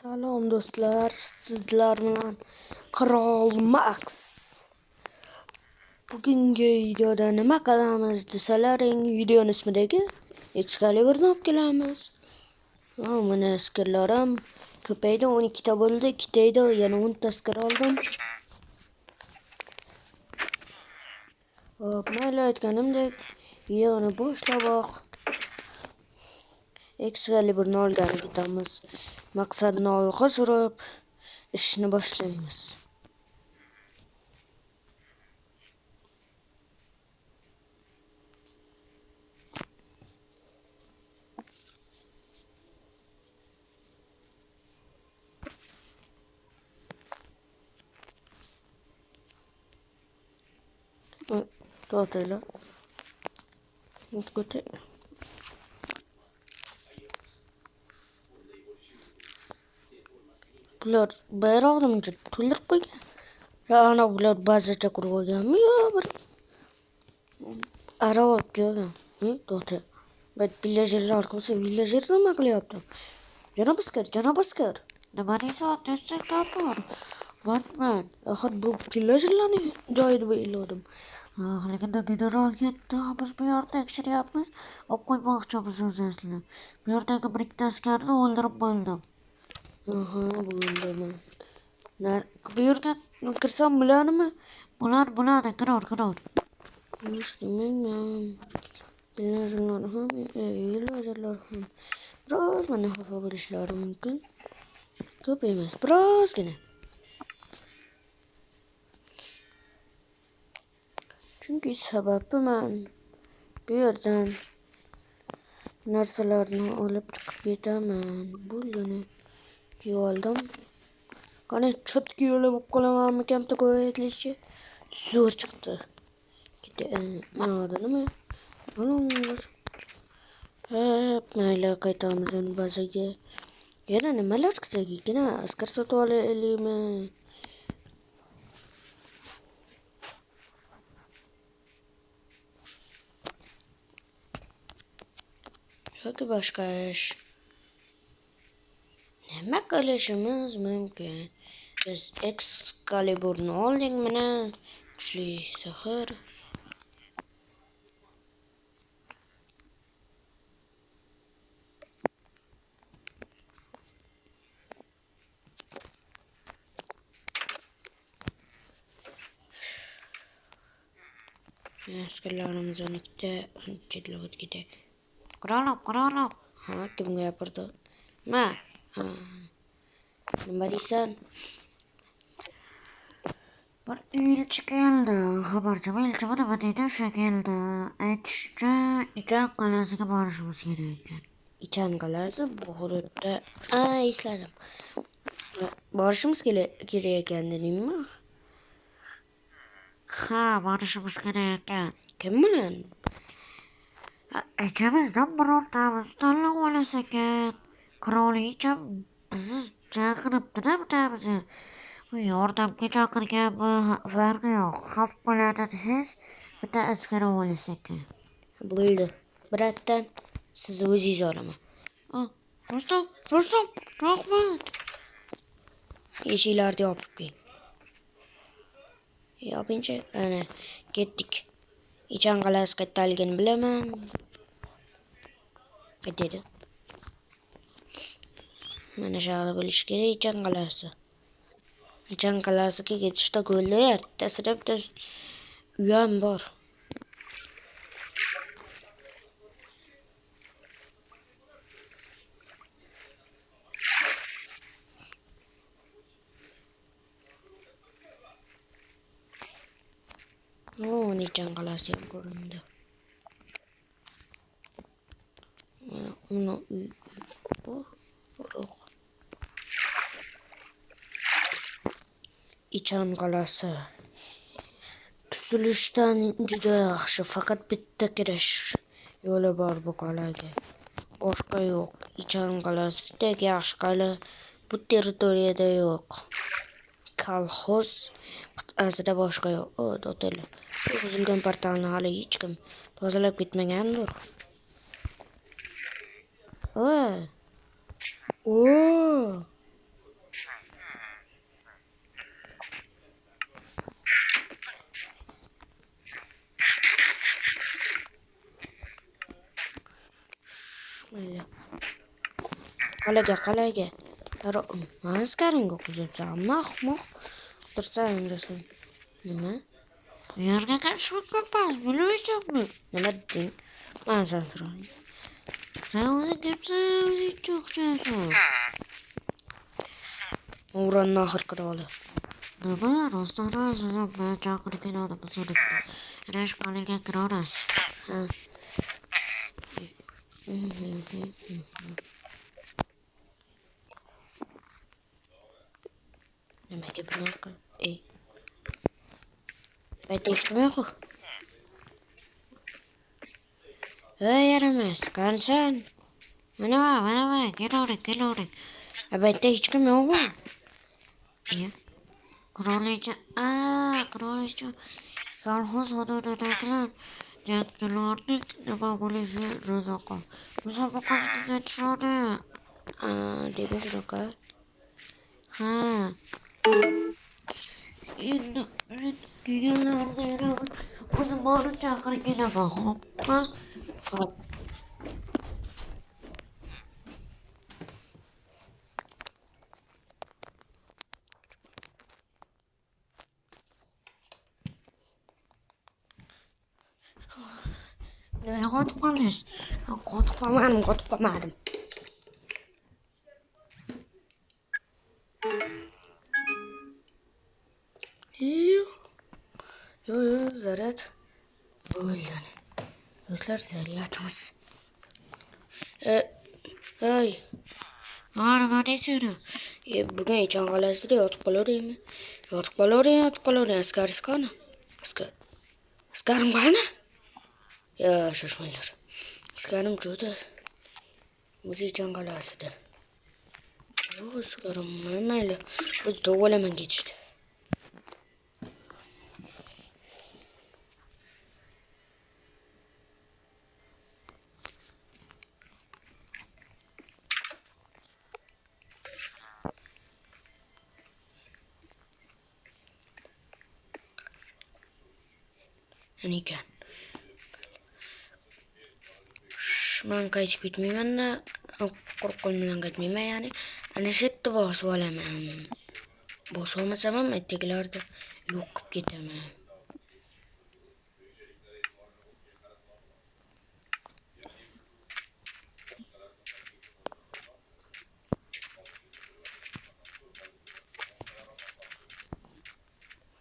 Salom do'stlar, sizlar bilan Qirol Max. Bugungi videoda nima qilamiz desalaring, videoning ismidagi Excaliburni olib kelamiz. Mana skerlarim ko'paydi, 12 ta bo'ldi, ikkitaydi, yana 10 ta sker oldim. Hop, mayli aytganimdek, videoni boshlaboq Excaliburni olgan ketamiz. Maqsadni olg'a surib, ishni boshlaymiz. To'g'ri. O'tko'te. Bular bayrog'imni to'ldirib qo'ygan. Ana bular ba'zicha qurib olganmi yo bir arava olib kelgan. To'g'ri. Bet villagerlar qilsa villager nima qilyapti? Janob askar. Nima deysan? Tezroq topor. Batman. Axir bu villagerlarning joyida o'yladim. Lekin general ketdi. Biz bu yerda tekshiryapmiz. Olib qo'ymoqchimiz o'zimizni. Bu yerdagi bir ikkita askarni o'ldirib bo'ldim. Bo'ldimi? Bu yerga kirsam bo'ladimi? Bo'ladi. Kiror. Bilmayman. Villagerlar ham biroz mana xafa bo'lishlari mumkin. Ko'p emas, birozgina. Chunki sababi men bu yerdan narsalarni olib chiqib ketaman. Bo'lgani oldim. Qani chotki yo'li bo'lib qolamanmi kamta ko'rayotlishi? Zo'r chiqdi. Mana nima? Mayli qaytamiz endi bazaga. Yana nimalar kerak ekan? Askar sotib olaylikmi? Yoki boshqa ish. Nima qilishimiz mumkin? Biz Excaliburni oldik mana. Kuchli sehr. Askerlarimiz 12 chetlab ketdi. Qirolov. Kimga gapirdi? Nima deysan? Bir elchi keldi. Xabarchi elchi nima deydi? O'sha keldi. Aytishcha, Ichan qalasiga borishimiz kerak ekan. Ichan qalasi bu hududda. Esladim. Borishimiz kerak ekan dedingmi? Borishimiz kerak ekan. Kim bilan? Ikkamizdan birortamiz tanlab olsa ekan. Qirolicha bizni chaqiribdi-da bittamizni. Yordamga chaqirgan farqi yo'q. Xavf bo'ladi desangiz, bitta askar olsa ekan. Bo'ldi. Biratdan sizni o'zingiz olaman. Rustam, rahmat. Eshiklarni yopib qo'ying. Yopincha, ana ketdik. Ichan qalasi qayerdaligini bilaman. Qayerda? Mana shahar bo'lishi kerak Ichan qalasi. Ichan qalasiga ketishda yo'llar, tasirab uyam bor. Ichan qalasi ham ko'rindi. Mana uy. Ichan qalasi tuzilishdan juda yaxshi, faqat bitta kirish yo'li bor bu qalaga. Boshqa yo'q. Ichan qalasidek yaxshi qala bu territoriyada yo'q. Kolxoz qit'asida boshqa yo'q. To'tali. Buzilgan portalni hali hech kim tozalab ketmagandir. Qal'aga. Maskaring o'qiyapsan. Mahmoq. Tursang desin. Nima? Yerga kirishmayapmiz, bilmayapmi? Nima deding? Men san so'rayman. Sen o'zing debsan, o'zing cho'qchasan. O'ranni oxir qiroli. Nima? Rostdan sizga bilan chaqirgan odam so'rayapti. Rashqoniga kiramiz. Ha. Nimaga bunaqa? Aytishmi yo'q? Yaramas, qansan? Mana, kelavering. Albatta hech kim yo'qmi? Qirolicha, kolxoz hududidagilar jangchilarning nima bo'lishi ro'zoqqa musobaqasiga katishadi. Deb shunaqa. Ha. Endi kelganlarida o'zim borib chaqirib kelaman, xo'pmi? Xo'p. Qotib qolish. Qotib qolmadim. Yo'q, zaryad. Bo'lgan. Do'stlar, zaryadimiz. Nima deysiz? Bugun echon qolasida yotib qolaveraymi? Yotib qolavering. Askaringiz qani? Askarim qani? Shoshmanglar. Askarim jo'da. O'zi echon qolasida. Yo'q, askarim mayli. Biz davolaman ketishdi. Anika. Men qaytib ketmayman-da, qo'rqqan bilan qaytmayman, ya'ni ana shu yerda bosib olaman. Bosib olmasam ham aytdilardi, yo'q qilib ketaman.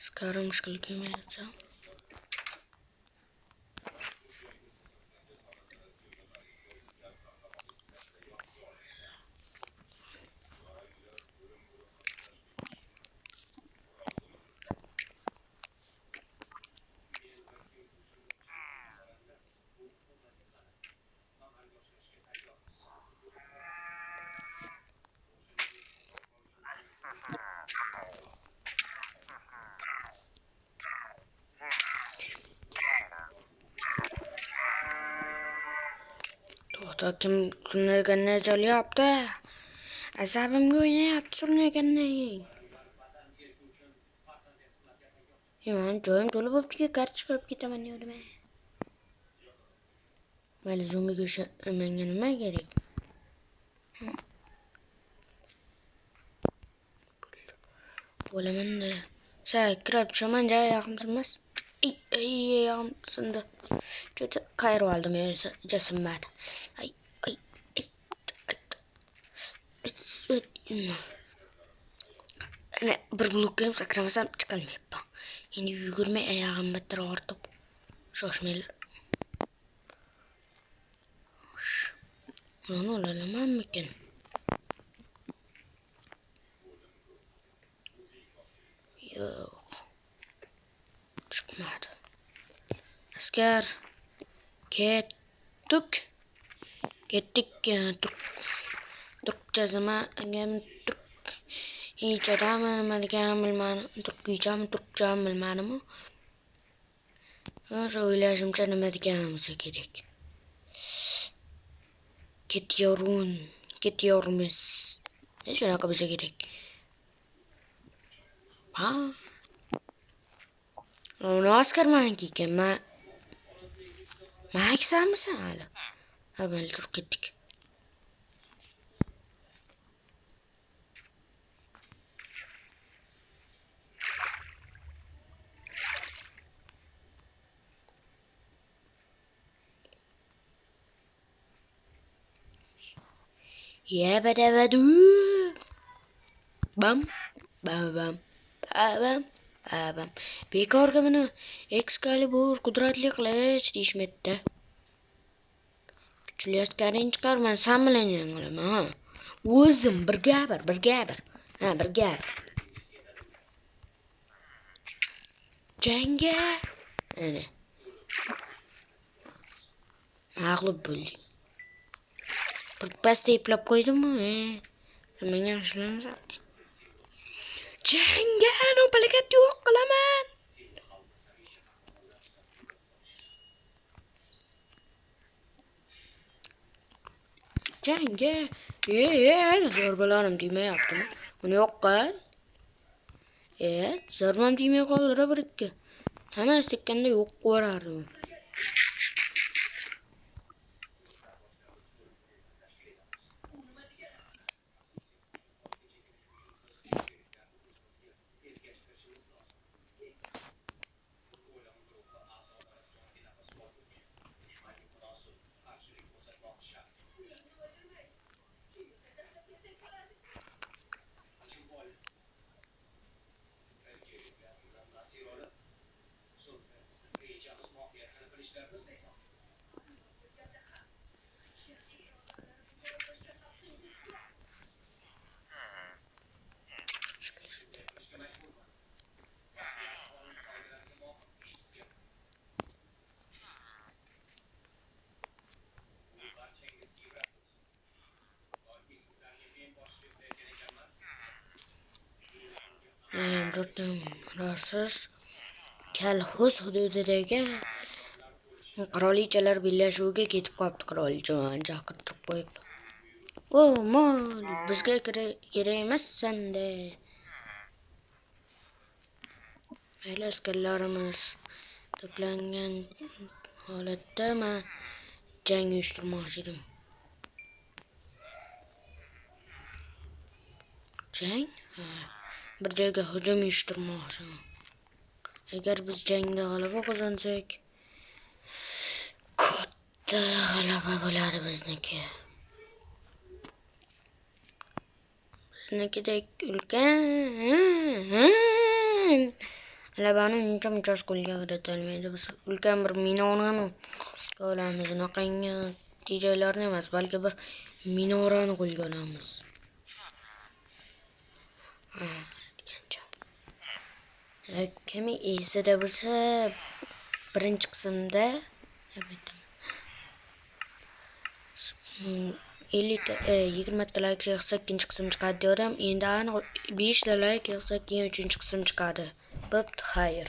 Askarim ishqilib kelmayapti. Kim surnayganni chalyapti? Asabimga o'ynayapti surnaganning. Men joyim to'lib bo'libdi, kartochka chiqarib ketaman dedim. Mayli, zombiga menga nima kerak? Bo'laman-da. Kirib tushaman, oyog'im turmas. Oyog'im sindi. Juda qayirib oldim, jasimmat. Ana bir blokka ham sakramasam chiqolmayapman. Endi yugurmay oyog'im battar ortib. Shoshmanglar. Mana olamanmikin? Yo'q. Chiqmadi. Askar, ketdik. Turkcha zama, turk. Ichadami nimaligini bilmadim. Turkchami bilmadim. O'sha o'ylashimcha nima deganim bo'lsa kerak. Ketyormiz. Shunaqa bo'lsa kerak. Ha? Uni askarmanki ekan, Maksammisan hali? Ha, mayli, turib ketdik. Yabadabadu. Bam, bam, bam, bam, bam. Bekorga buni Excalibur qudratli qilich deyishmaydi. Kuchli askaring chiqarman, sen bilan jangilaman, ha. O'zim bir gapir. Ha, bir gapir. Jangga. Ana. Mag'lub bo'lding. Bir pasta eplab qo'ydimmi? Menga ishlansa. Jangga nopalakat yo'q qilaman. Jangga. Zorbalarim demayaptimi? Buni yo'q qil. Zorbam demay qoldi bir ikki. Hammasi tekkanda yo'q qo'yardim. Rosiz Kalxoz hududidagi qirolichalar bellashuviga ketib qolibdi. Qirolichani chaqirtirib qo'yibdi. Mol, bizga kerak emas senda. Mayli, askarlarimiz to'plangan holatda men jang uyushtirmoqchi edim. Jang? Bir joyga hujum uyushtirmoqchiman. Agar biz jangda g'alaba qozonsak, katta g'alaba bo'ladi bizniki. Biznikidek ulkan g'alabani uncha qo'lga kiritolmaydi. Biz ulkan bir minorani olamiz. Unaqangi joylarni emas, balki bir minorani qo'lga olamiz. Kimi esida bo'lsa, birinchi qismda 20 ta like yig'sa ikkinchi qism chiqadi dedim. Endi aniq 5 ta like yig'sa keyin uchinchi qism chiqadi. Bo'pti, xayr.